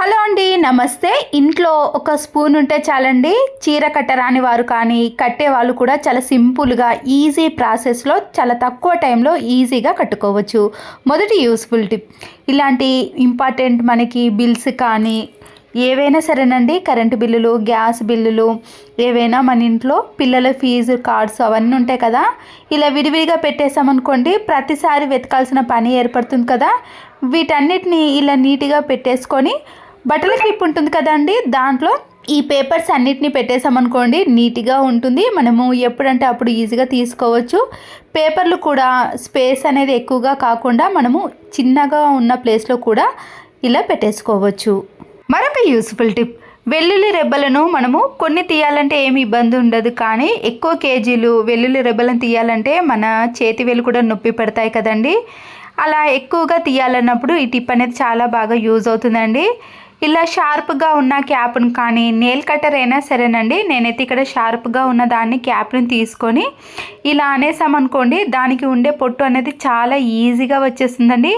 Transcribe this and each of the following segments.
Hello అండి, నమస్తే. ఇంట్లో ఒక స్పూన్ ఉంటే చాలండి. చీర కట్టరాని వారు కానీ కట్టే వాళ్ళు కూడా చాలా సింపుల్గా ఈజీ ప్రాసెస్లో చాలా తక్కువ టైంలో ఈజీగా కట్టుకోవచ్చు. మొదటి యూస్ఫుల్ టిప్, ఇలాంటి ఇంపార్టెంట్ మనకి బిల్స్ కానీ ఏవైనా సరేనండి, కరెంటు బిల్లులు, గ్యాస్ బిల్లులు, ఏవైనా మన ఇంట్లో పిల్లల ఫీజు కార్డ్స్ అవన్నీ ఉంటాయి కదా, ఇలా విడివిడిగా పెట్టేసామనుకోండి ప్రతిసారి వెతకాల్సిన పని ఏర్పడుతుంది కదా. వీటన్నిటిని ఇలా నీట్గా పెట్టేసుకొని బట్టల క్లిప్ ఉంటుంది కదండి, దాంట్లో ఈ పేపర్స్ అన్నిటిని పెట్టేసామనుకోండి నీట్గా ఉంటుంది. మనము ఎప్పుడంటే అప్పుడు ఈజీగా తీసుకోవచ్చు. పేపర్లు కూడా స్పేస్ అనేది ఎక్కువగా కాకుండా మనము చిన్నగా ఉన్న ప్లేస్లో కూడా ఇలా పెట్టేసుకోవచ్చు. మరొక యూస్ఫుల్ టిప్, వెల్లుల్లి రెబ్బలను మనము కొన్ని తీయాలంటే ఏమి ఇబ్బంది ఉండదు, కానీ ఎక్కువ కేజీలు వెల్లుల్లి రెబ్బలను తీయాలంటే మన చేతి వేలు కూడా నొప్పి పెడతాయి కదండి. అలా ఎక్కువగా తీయాలన్నప్పుడు ఈ టిప్ అనేది చాలా బాగా యూజ్ అవుతుందండి. ఇలా షార్ప్గా ఉన్న క్యాప్ను కానీ నెయిల్ కట్టర్ అయినా సరేనండి, నేనైతే ఇక్కడ షార్ప్గా ఉన్న దాన్ని క్యాప్ని తీసుకొని ఇలా అనేసామనుకోండి దానికి ఉండే పొట్టు అనేది చాలా ఈజీగా వచ్చేస్తుందండి.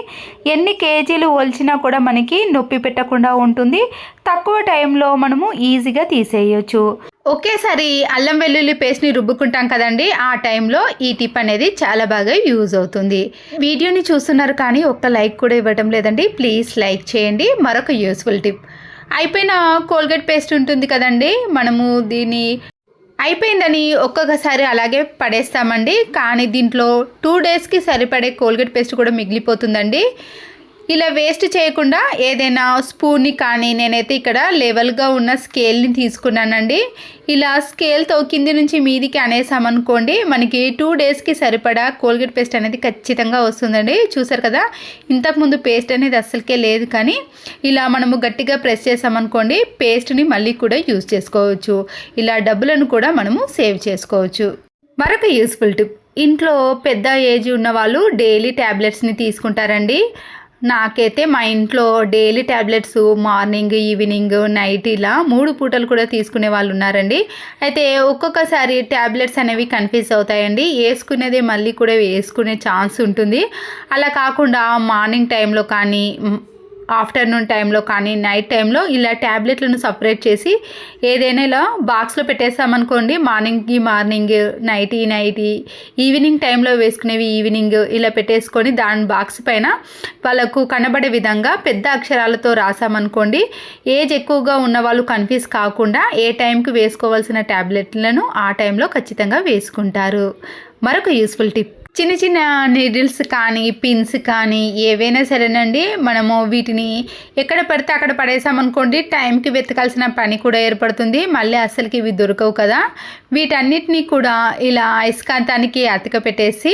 ఎన్ని కేజీలు ఒలిచినా కూడా మనకి నొప్పి పెట్టకుండా ఉంటుంది. తక్కువ టైంలో మనము ఈజీగా తీసేయచ్చు. ఒకేసారి అల్లం వెల్లుల్లి పేస్ట్ని రుబ్బుకుంటాం కదండి, ఆ టైంలో ఈ టిప్ అనేది చాలా బాగా యూజ్ అవుతుంది. వీడియోని చూస్తున్నారు కానీ ఒక్క లైక్ కూడా ఇవ్వడం లేదండి, ప్లీజ్ లైక్ చేయండి. మరొక యూస్ఫుల్ టిప్, అయిపోయిన కోల్గేట్ పేస్ట్ ఉంటుంది కదండి, మనము దీన్ని అయిపోయిందని ఒక్కొక్కసారి అలాగే పడేస్తామండి, కానీ దీంట్లో 2 డేస్కి సరిపడే కోల్గేట్ పేస్ట్ కూడా మిగిలిపోతుందండి. ఇలా వేస్ట్ చేయకుండా ఏదైనా స్పూన్ని కానీ, నేనైతే ఇక్కడ లెవెల్గా ఉన్న స్కేల్ని తీసుకున్నానండి. ఇలా స్కేల్తో కింది నుంచి మీదికి అనేసామనుకోండి మనకి 2 డేస్కి సరిపడా కోల్గేట్ పేస్ట్ అనేది ఖచ్చితంగా వస్తుందండి. చూసారు కదా, ఇంతకుముందు పేస్ట్ అనేది అస్సలకే లేదు, కానీ ఇలా మనము గట్టిగా ప్రెస్ చేసామనుకోండి పేస్ట్ని మళ్ళీ కూడా యూజ్ చేసుకోవచ్చు. ఇలా డబ్బులను కూడా మనము సేవ్ చేసుకోవచ్చు. మరొక యూస్ఫుల్ టిప్, ఇంట్లో పెద్ద ఏజ్ ఉన్న వాళ్ళు డైలీ ట్యాబ్లెట్స్ని తీసుకుంటారండి. నాకైతే మా ఇంట్లో daily tablets morning, evening, night ఇలా 3 పూటలు కూడా తీసుకునే వాళ్ళు ఉన్నారండి. అయితే ఒక్కొక్కసారి ట్యాబ్లెట్స్ అనేవి కన్ఫ్యూజ్ అవుతాయండి, వేసుకునేదే మళ్ళీ కూడా వేసుకునే ఛాన్స్ ఉంటుంది. అలా కాకుండా మార్నింగ్ టైంలో కానీ, ఆఫ్టర్నూన్ టైంలో కానీ, నైట్ టైంలో ఇలా ట్యాబ్లెట్లను సపరేట్ చేసి ఏదైనా ఇలా బాక్స్లో పెట్టేసామనుకోండి, మార్నింగ్, నైట్ ఈవినింగ్ టైంలో వేసుకునేవి ఈవినింగ్ ఇలా పెట్టేసుకొని దాని బాక్స్ పైన వాళ్ళకు కనబడే విధంగా పెద్ద అక్షరాలతో రాసామనుకోండి, ఏజ్ ఎక్కువగా ఉన్న వాళ్ళు కన్ఫ్యూజ్ కాకుండా ఏ టైంకి వేసుకోవాల్సిన ట్యాబ్లెట్లను ఆ టైంలో ఖచ్చితంగా వేసుకుంటారు. మరొక యూస్ఫుల్ టిప్, చిన్న చిన్న నీడిల్స్ కానీ, పిన్స్ కానీ ఏవైనా సరేనండి, మనము వీటిని ఎక్కడ పడితే అక్కడ పడేసామనుకోండి టైంకి వెతకాల్సిన పని కూడా ఏర్పడుతుంది, మళ్ళీ అస్సలకి ఇవి దొరకవు కదా. వీటన్నిటినీ కూడా ఇలా అయస్కాంతానికి అతిక పెట్టేసి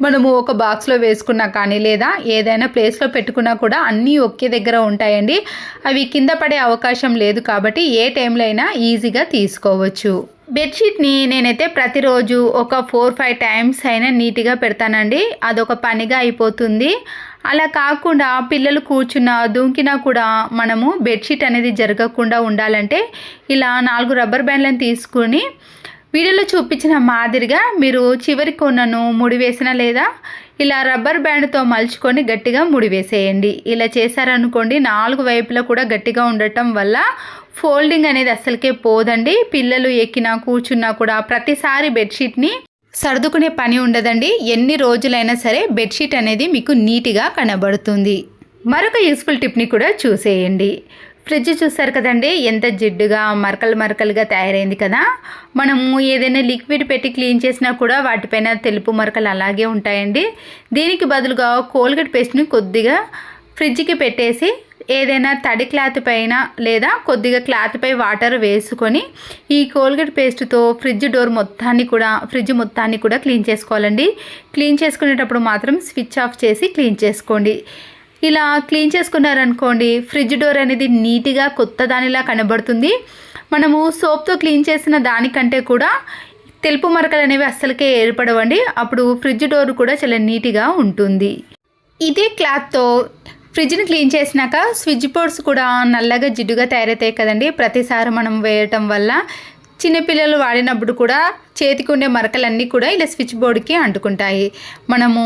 మనము ఒక బాక్స్లో వేసుకున్నా కానీ, లేదా ఏదైనా ప్లేస్లో పెట్టుకున్నా కూడా అన్నీ ఒకే దగ్గర ఉంటాయండి. అవి కింద పడే అవకాశం లేదు కాబట్టి ఏ టైంలో అయినా ఈజీగా తీసుకోవచ్చు. బెడ్షీట్ని నేనైతే ప్రతిరోజు ఒక 4-5 టైమ్స్ అయినా నీట్గా పెడతానండి, అదొక పనిగా అయిపోతుంది. అలా కాకుండా పిల్లలు కూర్చున్నా దూకినా కూడా మనము బెడ్షీట్ అనేది జరగకుండా ఉండాలంటే ఇలా 4 రబ్బర్ బ్యాండ్లను తీసుకుని వీడియోలో చూపించిన మాదిరిగా మీరు చివరి కొనను ముడివేసిన లేదా ఇలా రబ్బర్ బ్యాండ్తో మలుచుకొని గట్టిగా ముడివేసేయండి. ఇలా చేశారనుకోండి 4 వైపులా కూడా గట్టిగా ఉండటం వల్ల ఫోల్డింగ్ అనేది అస్సలకే పోదండి. పిల్లలు ఎక్కినా కూర్చున్నా కూడా ప్రతిసారి బెడ్షీట్ని సర్దుకునే పని ఉండదండి. ఎన్ని రోజులైనా సరే బెడ్షీట్ అనేది మీకు నీట్గా కనబడుతుంది. మరొక యూస్ఫుల్ టిప్ని కూడా చూసేయండి. ఫ్రిడ్జ్ చూస్తారు కదండి, ఎంత జిడ్డుగా మరకలుగా తయారైంది కదా. మనము ఏదైనా లిక్విడ్ పెట్టి క్లీన్ చేసినా కూడా వాటిపైన తెలుపు మరకలు అలాగే ఉంటాయండి. దీనికి బదులుగా కోల్గేట్ పేస్ట్ని కొద్దిగా ఫ్రిడ్జ్కి పెట్టేసి ఏదైనా తడి క్లాత్ పైన లేదా కొద్దిగా క్లాత్పై వాటర్ వేసుకొని ఈ కోల్గేట్ పేస్ట్తో ఫ్రిడ్జ్ మొత్తాన్ని కూడా క్లీన్ చేసుకోవాలండి. క్లీన్ చేసుకునేటప్పుడు మాత్రం స్విచ్ ఆఫ్ చేసి క్లీన్ చేసుకోండి. ఇలా క్లీన్ చేసుకున్నారనుకోండి ఫ్రిడ్జ్ డోర్ అనేది నీట్గా కొత్త దానిలా కనబడుతుంది. మనము సోప్తో క్లీన్ చేసిన దానికంటే కూడా తెలుపు మరకలు అనేవి అస్సలకే ఏర్పడవండి. అప్పుడు ఫ్రిడ్జ్ డోర్ కూడా చాలా నీట్గా ఉంటుంది. ఇదే క్లాత్తో ఫ్రిడ్జ్ని క్లీన్ చేసినాక స్విచ్ బోర్డ్స్ కూడా నల్లగా జిడ్డుగా తయారవుతాయి కదండి. ప్రతిసారి మనం వేయటం వల్ల చిన్నపిల్లలు వాడినప్పుడు కూడా చేతికి ఉండే మరకలన్నీ కూడా ఇలా స్విచ్ బోర్డ్కి అంటుకుంటాయి. మనము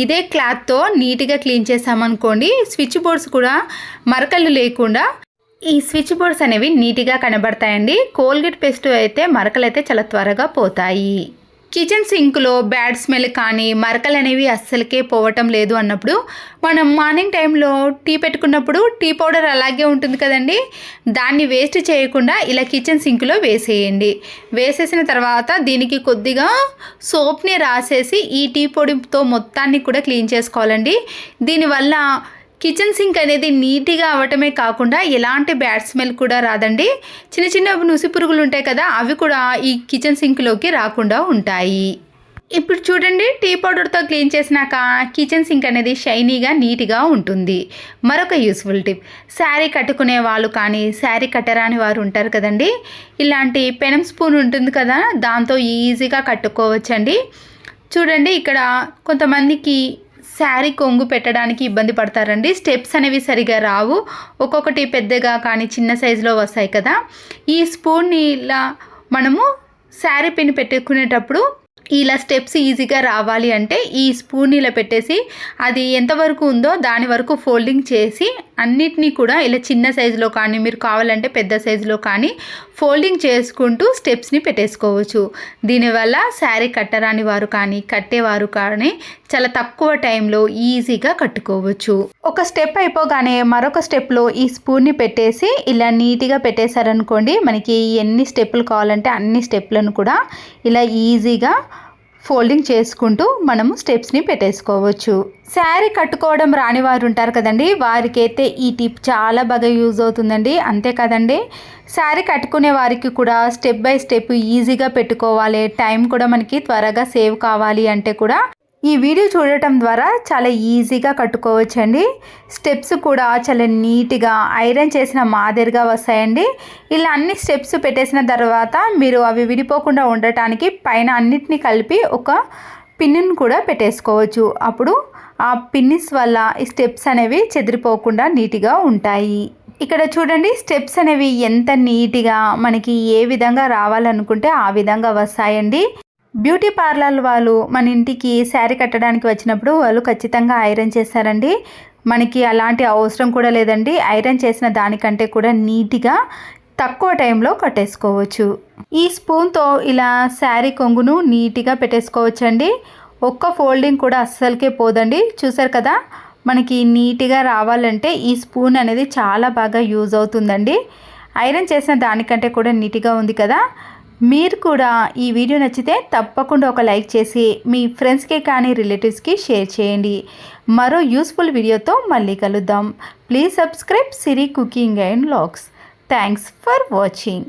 ఇదే క్లాత్తో నీట్గా క్లీన్ చేసామనుకోండి స్విచ్ బోర్డ్స్ కూడా మరకలు లేకుండా ఈ స్విచ్ బోర్డ్స్ అనేవి నీట్గా కనబడతాయండి. కోల్గేట్ పేస్ట్ అయితే మరకలైతే చాలా త్వరగా పోతాయి. కిచెన్ సింక్లో బ్యాడ్ స్మెల్ కానీ మరకలు అనేవి అస్సలకే పోవటం లేదు అన్నప్పుడు మనం మార్నింగ్ టైంలో టీ పెట్టుకున్నప్పుడు టీ పౌడర్ అలాగే ఉంటుంది కదండి, దాన్ని వేస్ట్ చేయకుండా ఇలా కిచెన్ సింక్లో వేసేయండి. వేసేసిన తర్వాత దీనికి కొద్దిగా సోప్ని రాసేసి ఈ టీ పొడితో మొత్తాన్ని కూడా క్లీన్ చేసుకోవాలండి. దీనివల్ల కిచెన్ సింక్ అనేది నీట్గా అవ్వటమే కాకుండా ఎలాంటి బ్యాడ్ స్మెల్ కూడా రాదండి. చిన్న చిన్న నుసి పురుగులు ఉంటాయి కదా, అవి కూడా ఈ కిచెన్ సింక్లోకి రాకుండా ఉంటాయి. ఇప్పుడు చూడండి, టీ పౌడర్తో క్లీన్ చేసినాక కిచెన్ సింక్ అనేది షైనీగా నీట్గా ఉంటుంది. మరొక యూస్ఫుల్ టిప్, శారీ కట్టుకునే వాళ్ళు కానీ శారీ కట్టరాని వారు ఉంటారు కదండి, ఇలాంటి పెనం స్పూన్ ఉంటుంది కదా, దాంతో ఈజీగా కట్టుకోవచ్చండి. చూడండి, ఇక్కడ కొంతమందికి శారీ కొంగు పెట్టడానికి ఇబ్బంది పడతారండి. స్టెప్స్ అనేవి సరిగా రావు, ఒక్కొక్కటి పెద్దగా కానీ చిన్న సైజులో వస్తాయి కదా. ఈ స్పూన్ని ఇలా మనము శారీ పిన్ పెట్టుకునేటప్పుడు ఇలా స్టెప్స్ ఈజీగా రావాలి అంటే ఈ స్పూన్ ఇలా పెట్టేసి అది ఎంతవరకు ఉందో దాని వరకు ఫోల్డింగ్ చేసి అన్నిటినీ కూడా ఇలా చిన్న సైజులో కానీ మీరు కావాలంటే పెద్ద సైజులో కానీ ఫోల్డింగ్ చేసుకుంటూ స్టెప్స్ని పెట్టేసుకోవచ్చు. దీనివల్ల శారీ కట్టరాని వారు కానీ కట్టేవారు కానీ చాలా తక్కువ టైంలో ఈజీగా కట్టుకోవచ్చు. ఒక స్టెప్ అయిపోగానే మరొక స్టెప్లో ఈ స్పూన్ని పెట్టేసి ఇలా నీట్గా పెట్టేశారనుకోండి, మనకి ఎన్ని స్టెప్పులు కావాలంటే అన్ని స్టెప్లను కూడా ఇలా ఈజీగా ఫోల్డింగ్ చేసుకుంటూ మనము స్టెప్స్ని పెట్టేసుకోవచ్చు. శారీ కట్టుకోవడం రాని వారు ఉంటారు కదండి, వారికైతే ఈ టిప్ చాలా బాగా యూజ్ అవుతుందండి. అంతే కదండి, శారీ కట్టుకునే వారికి కూడా స్టెప్ బై స్టెప్ ఈజీగా పెట్టుకోవాలి, టైం కూడా మనకి త్వరగా సేవ్ కావాలి అంటే కూడా ఈ వీడియో చూడటం ద్వారా చాలా ఈజీగా కట్టుకోవచ్చండి. స్టెప్స్ కూడా చాలా నీట్గా ఐరన్ చేసిన మాదిరిగా వస్తాయండి. ఇలా అన్ని స్టెప్స్ పెట్టేసిన తర్వాత మీరు అవి విడిపోకుండా ఉండటానికి పైన అన్నిటినీ కలిపి ఒక పిన్నును కూడా పెట్టేసుకోవచ్చు. అప్పుడు ఆ పిన్నిస్ వల్ల ఈ స్టెప్స్ అనేవి చెదిరిపోకుండా నీట్గా ఉంటాయి. ఇక్కడ చూడండి, స్టెప్స్ అనేవి ఎంత నీట్గా మనకి ఏ విధంగా రావాలనుకుంటే ఆ విధంగా వస్తాయండి. బ్యూటీ పార్లర్ వాళ్ళు మన ఇంటికి శారీ కట్టడానికి వచ్చినప్పుడు వాళ్ళు ఖచ్చితంగా ఐరన్ చేస్తారండి. మనకి అలాంటి అవసరం కూడా లేదండి. ఐరన్ చేసిన దానికంటే కూడా నీట్గా తక్కువ టైంలో కట్టేసుకోవచ్చు. ఈ స్పూన్తో ఇలా శారీ కొంగును నీట్గా పెట్టేసుకోవచ్చండి. ఒక్క ఫోల్డింగ్ కూడా అస్సలకే పోదండి. చూసారు కదా, మనకి నీట్గా రావాలంటే ఈ స్పూన్ అనేది చాలా బాగా యూజ్ అవుతుందండి. ఐరన్ చేసిన దానికంటే కూడా నీట్గా ఉంది కదా. మీరు కూడా ఈ వీడియో నచ్చితే తప్పకుండా ఒక లైక్ చేసి మీ ఫ్రెండ్స్కి కానీ రిలేటివ్స్కి షేర్ చేయండి. మరో యూస్ఫుల్ వీడియోతో మళ్ళీ కలుద్దాం. Please subscribe Siri cooking and vlogs. Thanks for watching.